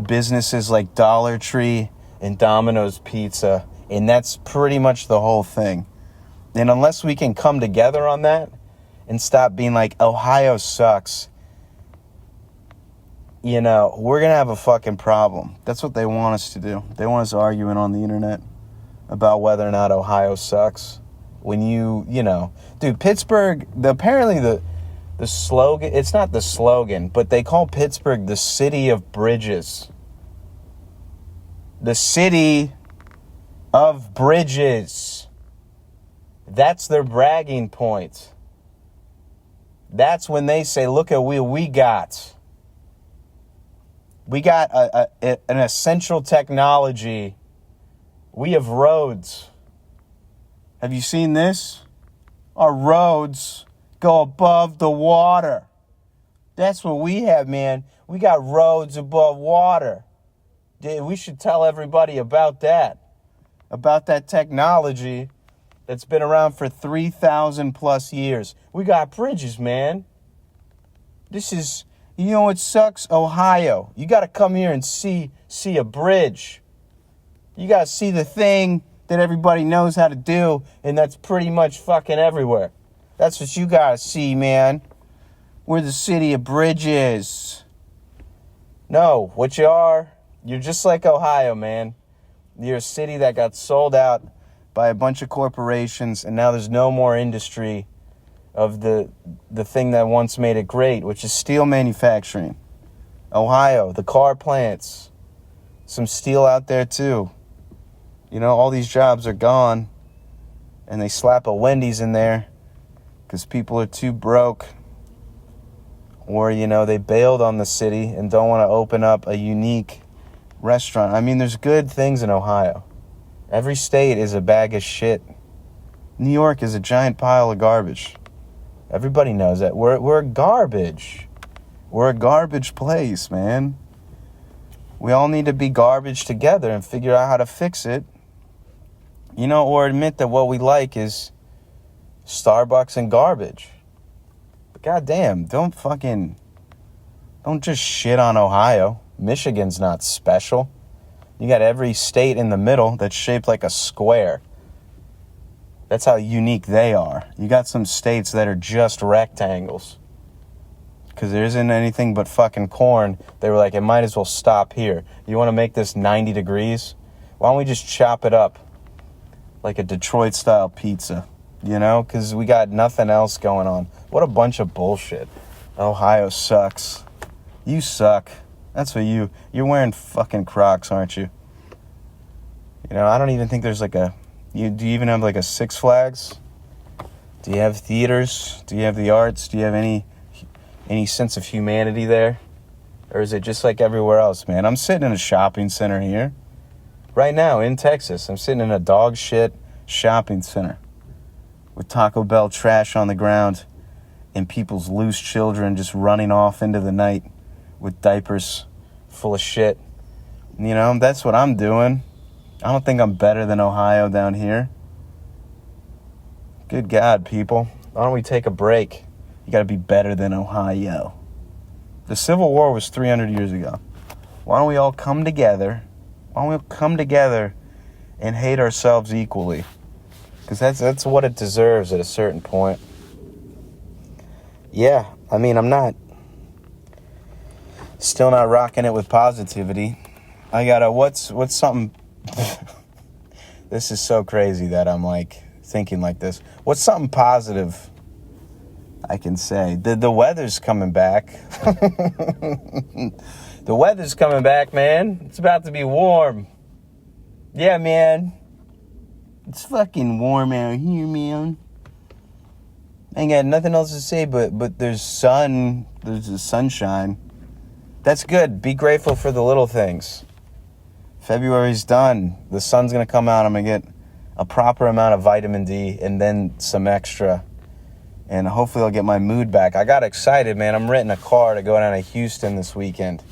businesses like Dollar Tree and Domino's Pizza, and that's pretty much the whole thing. And unless we can come together on that and stop being like, Ohio sucks, you know, we're going to have a fucking problem. That's what they want us to do. They want us arguing on the internet. about whether or not Ohio sucks. When dude, Pittsburgh, apparently the slogan, it's not the slogan, but they call Pittsburgh the city of bridges. The city of bridges. That's their bragging point. That's when they say, look at what we got. We got an essential technology. We have roads. Have you seen this? Our roads go above the water. That's what we have, man. We got roads above water. We should tell everybody about that technology that's been around for 3,000 plus years. We got bridges, man. This is, what sucks? Ohio. You got to come here and see a bridge. You got to see the thing that everybody knows how to do, and that's pretty much fucking everywhere. That's what you got to see, man. We're the city of bridges. No, what you are, you're just like Ohio, man. You're a city that got sold out by a bunch of corporations, and now there's no more industry of the thing that once made it great, which is steel manufacturing. Ohio, the car plants, some steel out there too. All these jobs are gone, and they slap a Wendy's in there because people are too broke, or, they bailed on the city and don't want to open up a unique restaurant. I mean, there's good things in Ohio. Every state is a bag of shit. New York is a giant pile of garbage. Everybody knows that. We're garbage. We're a garbage place, man. We all need to be garbage together and figure out how to fix it. Or admit that what we like is Starbucks and garbage. But goddamn, don't just shit on Ohio. Michigan's not special. You got every state in the middle that's shaped like a square. That's how unique they are. You got some states that are just rectangles. Because there isn't anything but fucking corn. They were like, it might as well stop here. You want to make this 90 degrees? Why don't we just chop it up like a Detroit-style pizza? Because we got nothing else going on. What a bunch of bullshit. Ohio sucks. You suck. That's what you're wearing fucking Crocs, aren't you? I don't even think there's do you even have a Six Flags? Do you have theaters? Do you have the arts? Do you have any sense of humanity there? Or is it just like everywhere else, man? I'm sitting in a shopping center here. Right now in Texas, I'm sitting in a dog shit shopping center with Taco Bell trash on the ground and people's loose children just running off into the night with diapers full of shit. That's what I'm doing. I don't think I'm better than Ohio down here. Good God, people. Why don't we take a break? You got to be better than Ohio. The Civil War was 300 years ago. Why don't we all come together? Why don't we come together and hate ourselves equally? Because that's what it deserves at a certain point. Yeah, I mean, still not rocking it with positivity. I gotta, what's something, this is so crazy that I'm thinking like this. What's something positive I can say? The weather's coming back. The weather's coming back, man. It's about to be warm. Yeah, man. It's fucking warm out here, man. I ain't got nothing else to say, but there's sun. There's the sunshine. That's good. Be grateful for the little things. February's done. The sun's going to come out. I'm going to get a proper amount of vitamin D and then some extra. And hopefully I'll get my mood back. I got excited, man. I'm renting a car to go down to Houston this weekend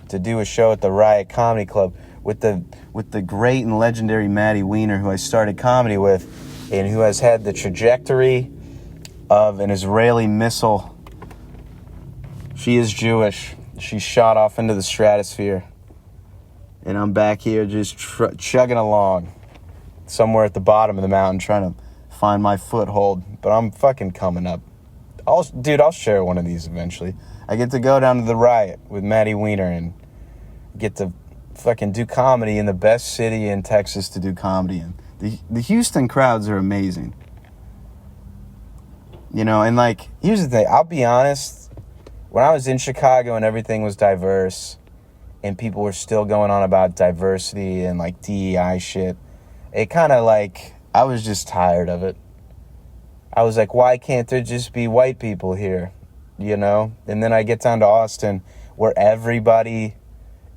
to do a show at the Riot Comedy Club with the great and legendary Maddie Weiner, who I started comedy with and who has had the trajectory of an Israeli missile. She is Jewish. She shot off into the stratosphere. And I'm back here just chugging along somewhere at the bottom of the mountain trying to find my foothold. But I'm fucking coming up. I'll share one of these eventually. I get to go down to the Riot with Maddie Weiner and get to fucking do comedy in the best city in Texas to do comedy in. The Houston crowds are amazing. You know, and like, here's the thing. I'll be honest. When I was in Chicago and everything was diverse and people were still going on about diversity and like DEI shit, it kind of like, I was just tired of it. I was like, why can't there just be white people here? You know? And then I get down to Austin where everybody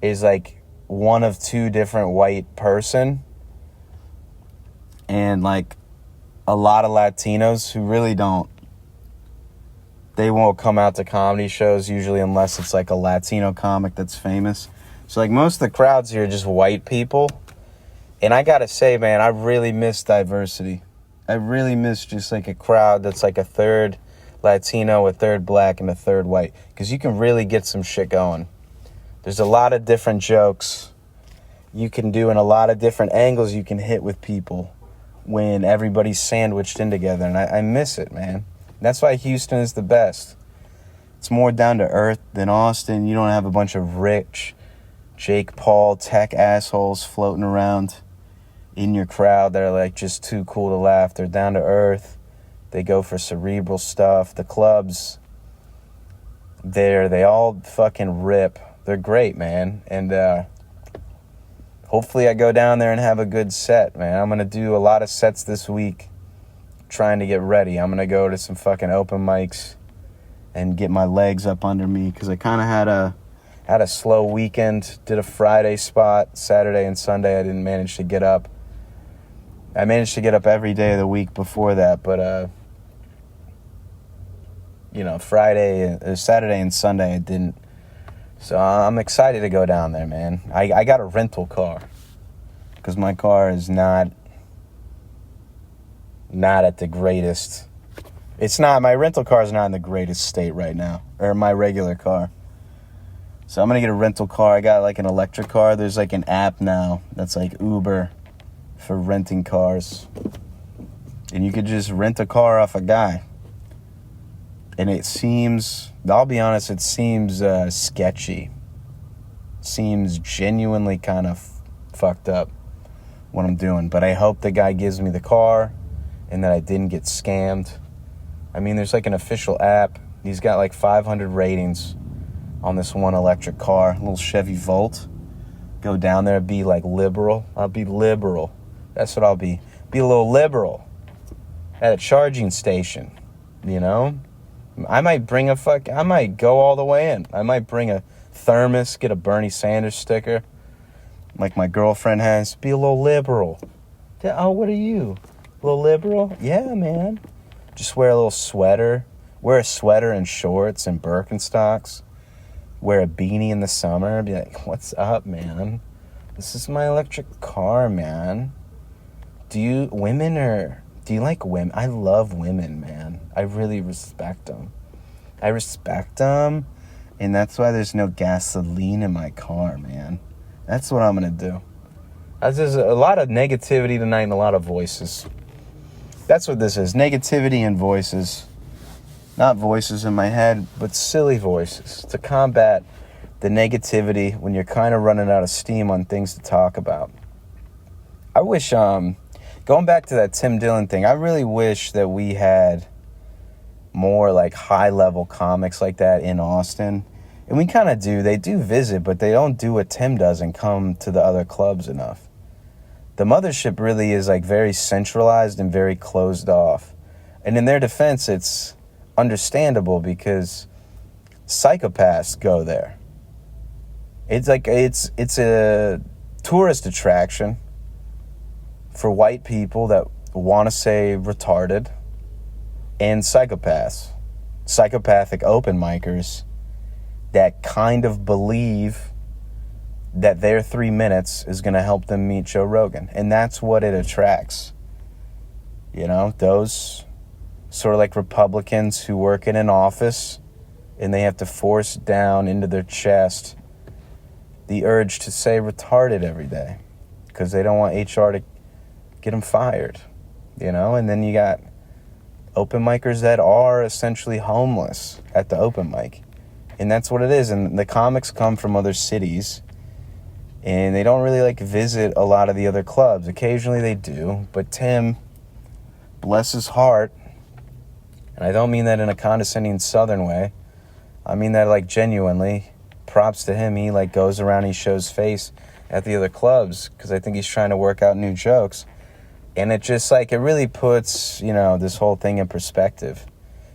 is like one of two different white person. And like a lot of Latinos who really don't. They won't come out to comedy shows usually unless it's like a Latino comic that's famous. So like most of the crowds here are just white people. And I gotta say, man, I really miss diversity. I really miss just like a crowd that's like a third Latino, a third black, and a third white. Because you can really get some shit going. There's a lot of different jokes you can do and a lot of different angles you can hit with people when everybody's sandwiched in together. And I miss it, man. That's why Houston is the best. It's more down to earth than Austin. You don't have a bunch of rich Jake Paul tech assholes floating around in your crowd that are like just too cool to laugh. They're down to earth. They go for cerebral stuff. The clubs, they all fucking rip. They're great, man. And hopefully I go down there and have a good set, man. I'm going to do a lot of sets this week, trying to get ready. I'm going to go to some fucking open mics and get my legs up under me because I kind of had a slow weekend. Did a Friday spot. Saturday and Sunday I didn't manage to get up. I managed to get up every day of the week before that, but Saturday and Sunday I didn't. So I'm excited to go down there, man. I got a rental car because my car is not at the greatest. It's not, my rental car is not in the greatest state right now, or my regular car. So I'm going to get a rental car. I got like an electric car. There's like an app now that's like Uber for renting cars. And you could just rent a car off a guy. And it seems, I'll be honest, it seems sketchy. Seems genuinely kind of fucked up what I'm doing. But I hope the guy gives me the car and that I didn't get scammed. I mean, there's like an official app. He's got like 500 ratings on this one electric car, a little Chevy Volt. Go down there, be like liberal. I'll be liberal. That's what I'll be. Be a little liberal at a charging station, you know? I might go all the way in. I might bring a thermos, get a Bernie Sanders sticker like my girlfriend has. Be a little liberal. Oh, what are you? A little liberal? Yeah, man. Just wear a little sweater. Wear a sweater and shorts and Birkenstocks. Wear a beanie in the summer. Be like, what's up, man? This is my electric car, man. Do you like women? I love women, man. I really respect them. And that's why there's no gasoline in my car, man. That's what I'm going to do. There's a lot of negativity tonight and a lot of voices. That's what this is. Negativity and voices. Not voices in my head, but silly voices. To combat the negativity when you're kind of running out of steam on things to talk about. I wish, going back to that Tim Dillon thing, I really wish that we had more like high-level comics like that in Austin. And we kind of do. They do visit, but they don't do what Tim does and come to the other clubs enough. The mothership really is like very centralized and very closed off. And in their defense, it's understandable because psychopaths go there. It's like it's a tourist attraction for white people that want to say retarded and psychopaths, psychopathic open micers that kind of believe that their 3 minutes is going to help them meet Joe Rogan. And that's what it attracts. You know, those sort of like Republicans who work in an office and they have to force down into their chest the urge to say retarded every day because they don't want HR to get them fired, you know? And then you got open micers that are essentially homeless at the open mic. And that's what it is. And the comics come from other cities. And they don't really, like, visit a lot of the other clubs. Occasionally they do. But Tim, bless his heart, and I don't mean that in a condescending Southern way. I mean that, like, genuinely. Props to him. He, like, goes around, he shows face at the other clubs because I think he's trying to work out new jokes. And it just, like, it really puts, you know, this whole thing in perspective.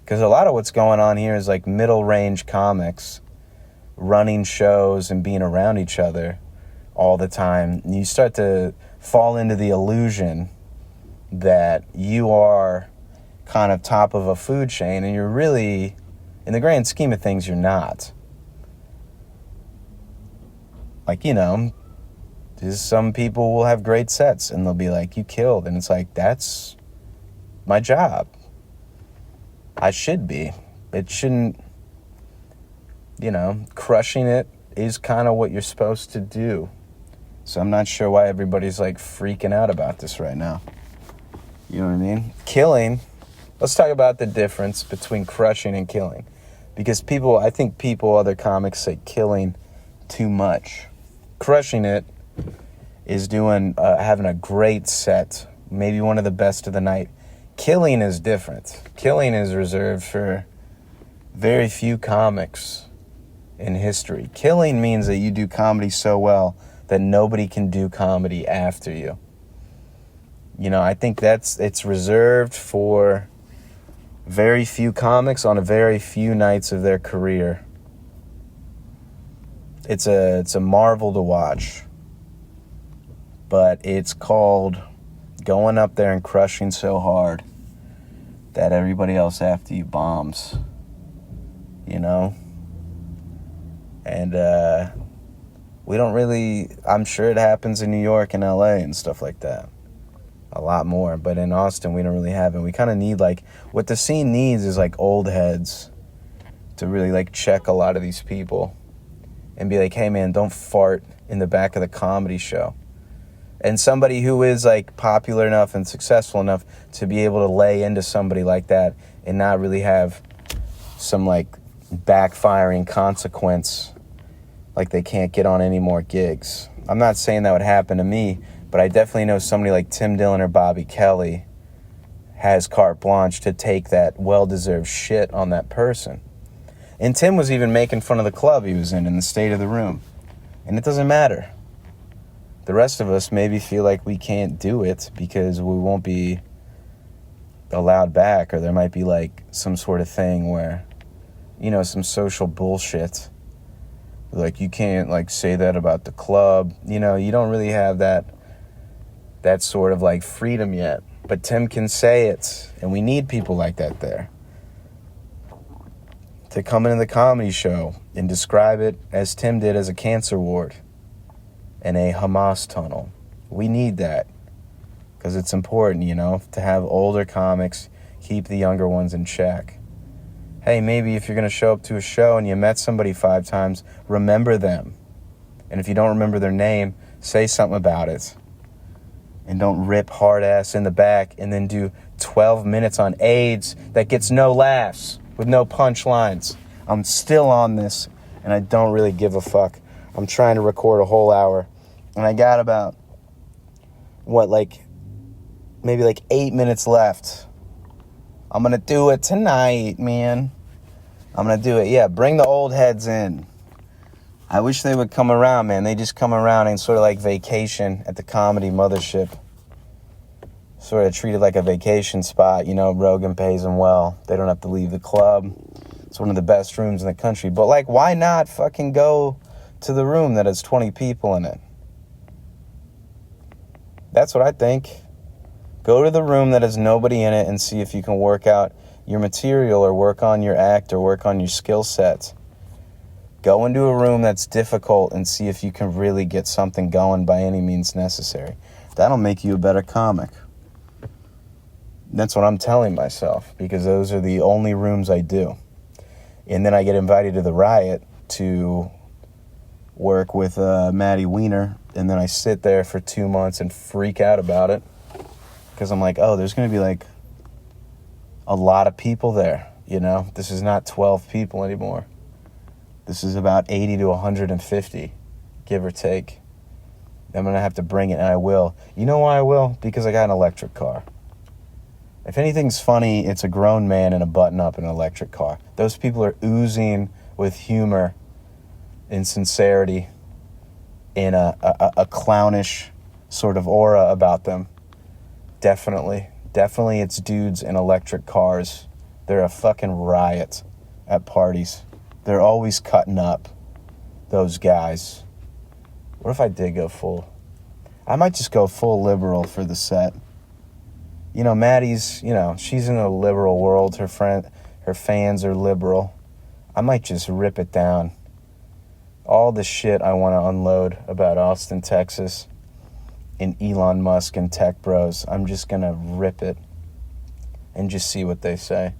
Because a lot of what's going on here is, like, middle-range comics running shows and being around each other all the time. And you start to fall into the illusion that you are kind of top of a food chain, and you're really, in the grand scheme of things, you're not. Like, you know, some people will have great sets and they'll be like, you killed. And it's like, that's my job. I should be. It shouldn't, you know, crushing it is kind of what you're supposed to do. So I'm not sure why everybody's like freaking out about this right now. You know what I mean? Killing. Let's talk about the difference between crushing and killing. Because I think other comics say killing too much. Crushing it is doing, having a great set, maybe one of the best of the night. Killing is different. Killing is reserved for very few comics in history. Killing means that you do comedy so well that nobody can do comedy after you. You know, I think it's reserved for very few comics on a very few nights of their career. It's a marvel to watch. But it's called going up there and crushing so hard that everybody else after you bombs. You know? And we don't really, I'm sure it happens in New York and LA and stuff like that. A lot more. But in Austin, we don't really have it. We kind of need, like, what the scene needs is, like, old heads to really, like, check a lot of these people and be like, hey, man, don't fart in the back of the comedy show. And somebody who is, like, popular enough and successful enough to be able to lay into somebody like that and not really have some, like, backfiring consequence, like they can't get on any more gigs. I'm not saying that would happen to me, but I definitely know somebody like Tim Dillon or Bobby Kelly has carte blanche to take that well-deserved shit on that person. And Tim was even making fun of the club he was in the state of the room. And it doesn't matter. The rest of us maybe feel like we can't do it because we won't be allowed back, or there might be like some sort of thing where, you know, some social bullshit. Like, you can't, like, say that about the club. You know, you don't really have that sort of, like, freedom yet. But Tim can say it, and we need people like that there to come into the comedy show and describe it as Tim did, as a cancer ward and a Hamas tunnel. We need that because it's important, you know, to have older comics keep the younger ones in check. Hey, maybe if you're going to show up to a show and you met somebody 5 times, remember them. And if you don't remember their name, say something about it. And don't rip hard ass in the back and then do 12 minutes on AIDS that gets no laughs with no punchlines. I'm still on this and I don't really give a fuck. I'm trying to record a whole hour and I got about, maybe 8 minutes left. I'm going to do it tonight, man. I'm going to do it. Yeah, bring the old heads in. I wish they would come around, man. They just come around and sort of like vacation at the comedy mothership. Sort of treated like a vacation spot. You know, Rogan pays them well. They don't have to leave the club. It's one of the best rooms in the country. But, like, why not fucking go to the room that has 20 people in it? That's what I think. Go to the room that has nobody in it and see if you can work out your material or work on your act or work on your skill set. Go into a room that's difficult and see if you can really get something going by any means necessary. That'll make you a better comic. That's what I'm telling myself, because those are the only rooms I do. And then I get invited to the Riot to work with Maddie Weiner, and then I sit there for 2 months and freak out about it. Because I'm like, oh, there's going to be, like, a lot of people there, you know? This is not 12 people anymore. This is about 80 to 150, give or take. I'm going to have to bring it, and I will. You know why I will? Because I got an electric car. If anything's funny, it's a grown man in a button-up in an electric car. Those people are oozing with humor and sincerity and a clownish sort of aura about them. Definitely it's dudes in electric cars. They're a fucking riot at parties. They're always cutting up, those guys. What if I did go full? I might just go full liberal for the set. You know, Maddie's, she's in a liberal world. Her fans are liberal. I might just rip it down. All the shit I want to unload about Austin, Texas, and Elon Musk and tech bros, I'm just going to rip it and just see what they say.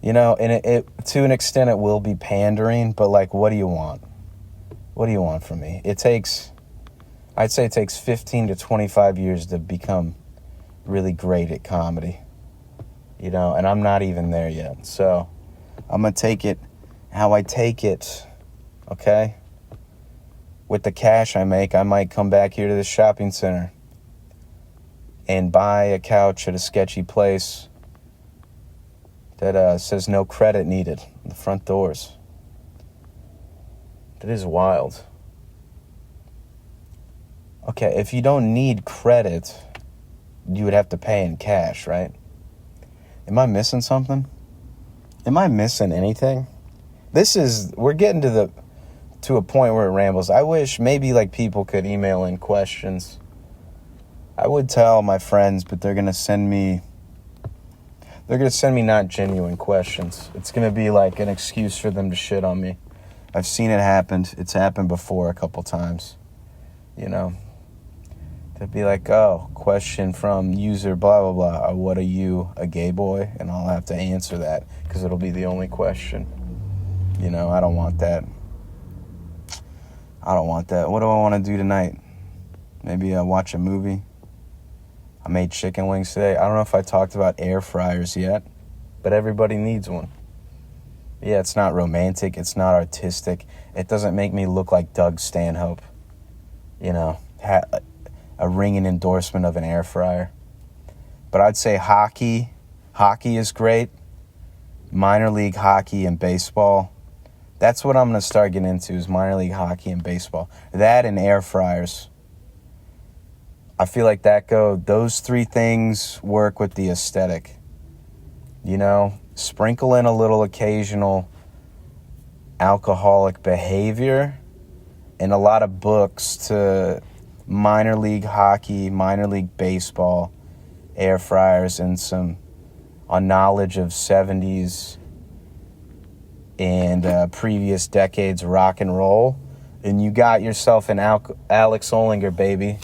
And it to an extent it will be pandering, but like, what do you want? What do you want from me? I'd say it takes 15 to 25 years to become really great at comedy, and I'm not even there yet. So I'm going to take it how I take it, okay? With the cash I make, I might come back here to the shopping center and buy a couch at a sketchy place that says no credit needed on the front doors. That is wild. Okay, if you don't need credit, you would have to pay in cash, right? Am I missing something? Am I missing anything? We're getting to a point where it rambles. I wish maybe like people could email in questions. I would tell my friends, but they're going to send me not genuine questions. It's going to be like an excuse for them to shit on me. I've seen it happen. It's happened before a couple times. They'd be like, oh, question from user blah, blah, blah. What are you, a gay boy? And I'll have to answer that because it'll be the only question. I don't want that. What do I want to do tonight? Maybe watch a movie. I made chicken wings today. I don't know if I talked about air fryers yet, but everybody needs one. Yeah, it's not romantic. It's not artistic. It doesn't make me look like Doug Stanhope. A ringing endorsement of an air fryer. But I'd say hockey. Hockey is great. Minor league hockey and baseball. That's what I'm going to start getting into is minor league hockey and baseball. That and air fryers. I feel like those three things work with the aesthetic. Sprinkle in a little occasional alcoholic behavior and a lot of books to minor league hockey, minor league baseball, air fryers, and some knowledge of 70s and previous decades rock and roll, and you got yourself an Alex Olinger, baby.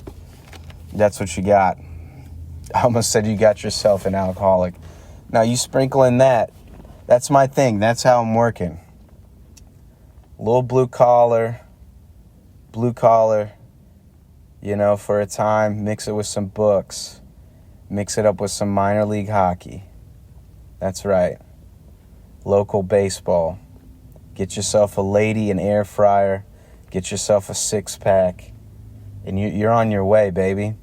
That's what you got. I almost said you got yourself an alcoholic. Now you sprinkle in that. That's my thing. That's how I'm working. A little blue collar, for a time. Mix it with some books. Mix it up with some minor league hockey. That's right. Local baseball. Get yourself a lady, an air fryer. Get yourself a 6-pack. And you're on your way, baby.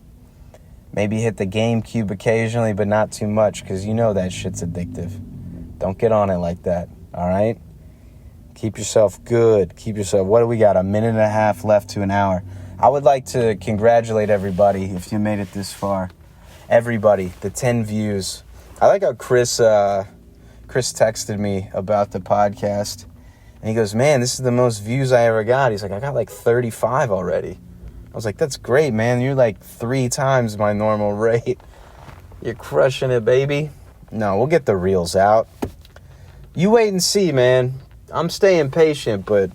Maybe hit the GameCube occasionally, but not too much, because that shit's addictive. Don't get on it like that, all right? Keep yourself good. What do we got? A minute and a half left to an hour. I would like to congratulate everybody if you made it this far. Everybody, the 10 views. I like how Chris texted me about the podcast. And he goes, man, this is the most views I ever got. He's like, I got like 35 already. I was like, that's great, man. You're like 3 times my normal rate. You're crushing it, baby. No, we'll get the reels out. You wait and see, man. I'm staying patient, but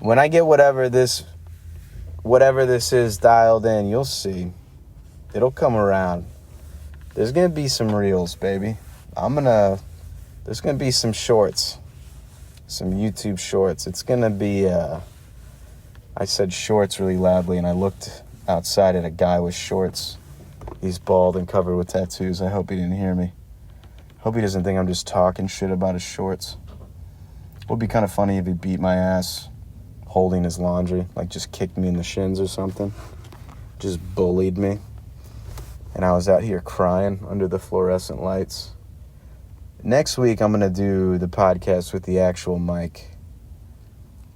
when I get whatever this is dialed in, you'll see. It'll come around. There's going to be some reels, baby. There's going to be some shorts. Some YouTube shorts. It's going to be, I said shorts really loudly, and I looked outside at a guy with shorts. He's bald and covered with tattoos. I hope he didn't hear me. Hope he doesn't think I'm just talking shit about his shorts. Would be kind of funny if he beat my ass holding his laundry, like just kicked me in the shins or something. Just bullied me. And I was out here crying under the fluorescent lights. Next week, I'm going to do the podcast with the actual mic.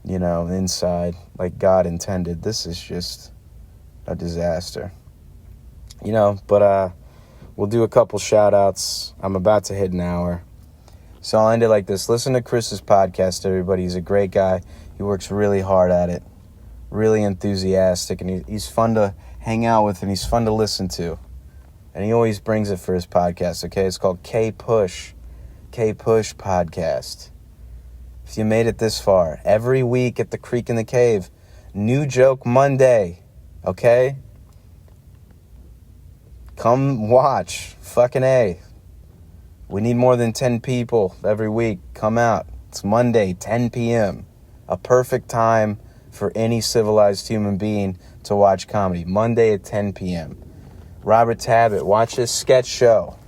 You know, inside, like God intended. This is just a disaster. You know, but we'll do a couple shout-outs. I'm about to hit an hour. So I'll end it like this. Listen to Chris's podcast, everybody. He's a great guy. He works really hard at it. Really enthusiastic. And he's fun to hang out with, and he's fun to listen to. And he always brings it for his podcast, okay? It's called K-Push Podcast. If you made it this far, every week at the Creek in the Cave, New Joke Monday, okay? Come watch. Fucking A. We need more than 10 people every week. Come out. It's Monday, 10 p.m. A perfect time for any civilized human being to watch comedy. Monday at 10 p.m. Robert Tabbitt, watch his sketch show.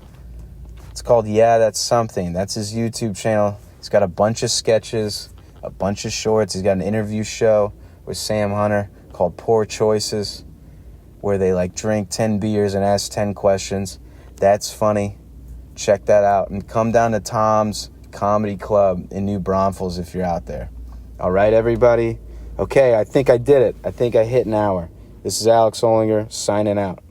It's called Yeah, That's Something. That's his YouTube channel. He's got a bunch of sketches, a bunch of shorts. He's got an interview show with Sam Hunter called Poor Choices, where they like drink 10 beers and ask 10 questions. That's funny. Check that out. And come down to Tom's Comedy Club in New Braunfels if you're out there. All right, everybody? Okay, I think I did it. I think I hit an hour. This is Alex Olinger signing out.